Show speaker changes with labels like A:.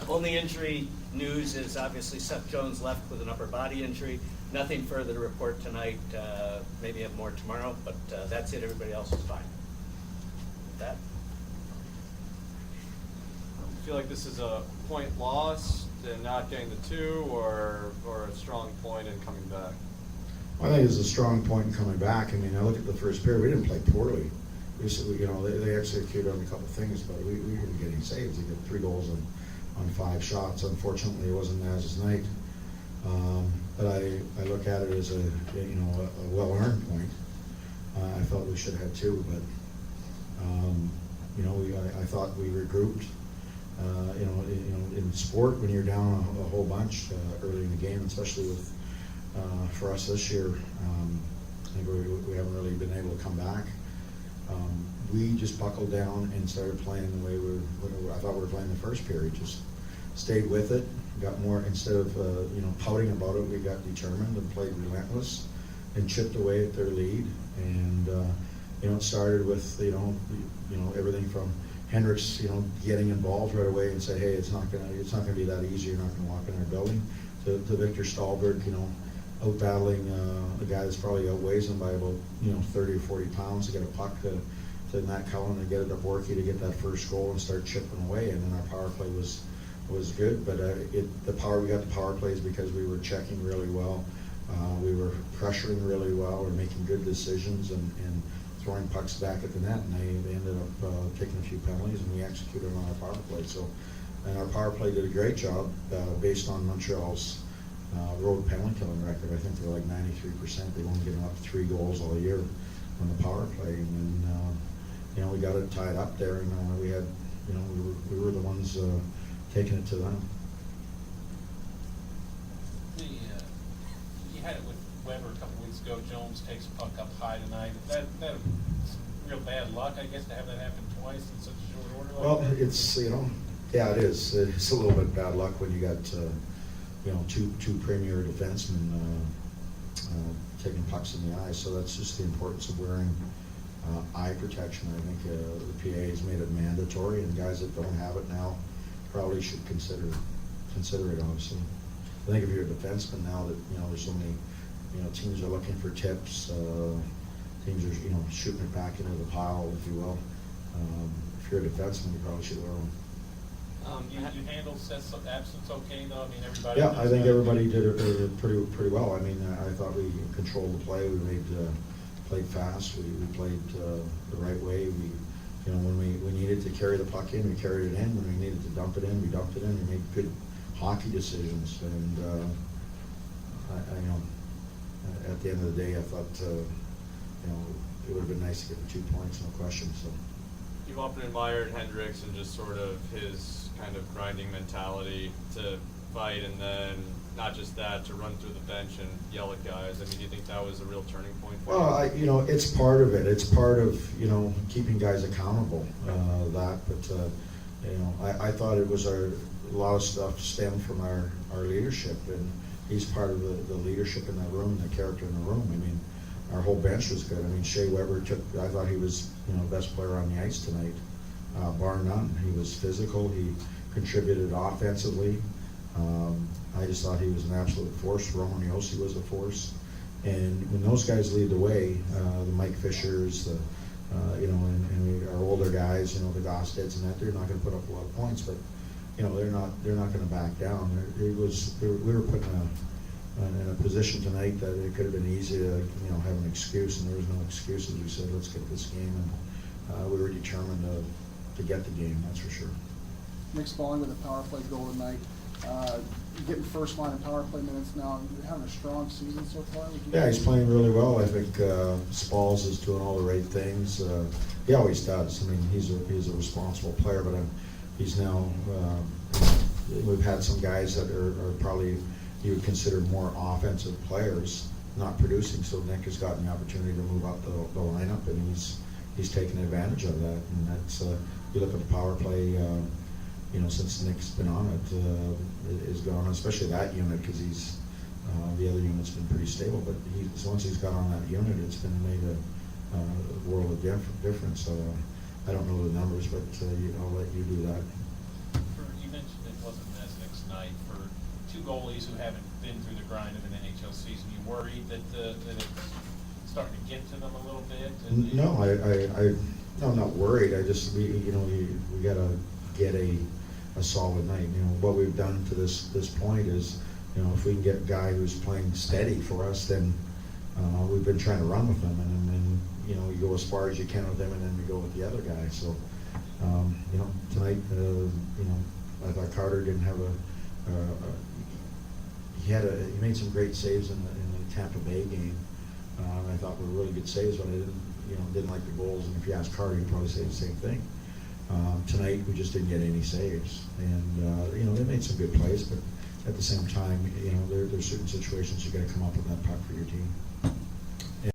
A: Only injury news is obviously Seth Jones left with an upper body injury. Nothing further to report tonight. Maybe have more tomorrow, but that's it. Everybody else is fine. With that.
B: I feel like this is a point lost and not getting the 2, or a strong point in coming back?
C: I think it's a strong point in coming back. I mean, I look at the first period. We didn't play poorly. They executed on a couple of things, but we weren't getting saves. They got 3 goals on 5 shots. Unfortunately, it wasn't Naz's night. But I look at it as a well-earned point. I thought we should have had 2, but I thought we regrouped. In sport, when you're down a whole bunch early in the game, especially with for us this year, I think we haven't really been able to come back. We just buckled down and started playing the way I thought we were playing the first period. Just stayed with it, got more, instead of pouting about it, we got determined and played relentless and chipped away at their lead. And it started with everything from Hendricks getting involved right away and say, hey, it's not gonna be that easy. You're not gonna walk in our building. To Victor Stahlberg, out battling a guy that's probably outweighs him by about 30 or 40 pounds to get a puck to Matt Cullen and get it to Borky to get that first goal and start chipping away. And then our power play was good, but we got the power plays because we were checking really well. We were pressuring really well. We were making good decisions and throwing pucks back at the net, and they ended up taking a few penalties, and we executed on our power play. And our power play did a great job based on Montreal's road penalty killing record. I think they're like 93%. They've only given up 3 goals all year on the power play, and then we got it tied up there, and we had we were the ones taking it to them.
D: You had it with Weber a couple weeks ago. Jones takes a puck up high tonight. That real bad luck, I guess, to have that happen twice in such a short order.
C: Well, it's yeah, it is. It's a little bit bad luck when you got two premier defensemen taking pucks in the eye. So that's just the importance of wearing eye protection. I think the PA has made it mandatory, and guys that don't have it now probably should consider it. Obviously, I think if you're a defenseman now that there's so many teams are looking for tips. Teams are shooting it back into the pile, if you will. If you're a defenseman, you probably should wear one.
D: You handled Seth's absence okay, though? I mean, everybody.
C: Yeah, I think everybody did it pretty well. I mean, I thought we controlled the play. We played fast. We played the right way. When we needed to carry the puck in, we carried it in. When we needed to dump it in, we dumped it in. We made good hockey decisions. And at the end of the day, I thought it would have been nice to get the 2 points, no question. So.
B: You've often admired Hendricks and just sort of his kind of grinding mentality to fight, and then not just that, to run through the bench and yell at guys. I mean, do you think that was a real turning point for you?
C: Well, it's part of it. It's part of keeping guys accountable. I thought it was a lot of stuff stemmed from our leadership, and he's part of the leadership in that room, the character in the room. I mean, our whole bench was good. I mean, Shea Weber I thought he was best player on the ice tonight, bar none. He was physical. He contributed offensively. I just thought he was an absolute force. Roman Yossi was a force. And when those guys lead the way, the Mike Fishers, and our older guys, the Gosteds and that, they're not going to put up a lot of points, but they're not going to back down. We were put in a position tonight that it could have been easy to have an excuse, and there was no excuses. We said, let's get this game, and we were determined to get the game, that's for sure.
E: Nick Spaulding with a power play goal tonight. Getting first line of power play minutes now. Having a strong season so far.
C: Yeah, he's playing really well. I think Spalls is doing all the right things. He always does. I mean, he's a responsible player, but he's now. We've had some guys that are probably you would consider more offensive players not producing. So Nick has gotten the opportunity to move up the lineup, and he's taken advantage of that. And that's you look at the power play. Since Nick's been on it, is gone, especially that unit, because the other unit's been pretty stable. But once he's got on that unit, it's been made a world of difference. So I don't know the numbers, but I'll let you do that.
D: You mentioned it wasn't Nesnick's night for two goalies who haven't been through the grind of an NHL season. You worried that it's starting to get to them a little bit?
C: No, no, I'm not worried. I just, we gotta get a solid night. You know, what we've done to this point is, you know, if we can get a guy who's playing steady for us, then we've been trying to run with him, and then, you know, you go as far as you can with him, and then we go with the other guy. So, you know, tonight, you know, I thought Carter didn't have he made some great saves in the Tampa Bay game. I thought were really good saves, but I didn't like the goals. And if you ask Carter, he'd probably say the same thing. Tonight, we just didn't get any saves, and you know, they made some good plays, but at the same time, you know, there's certain situations you got to come up with that puck for your team.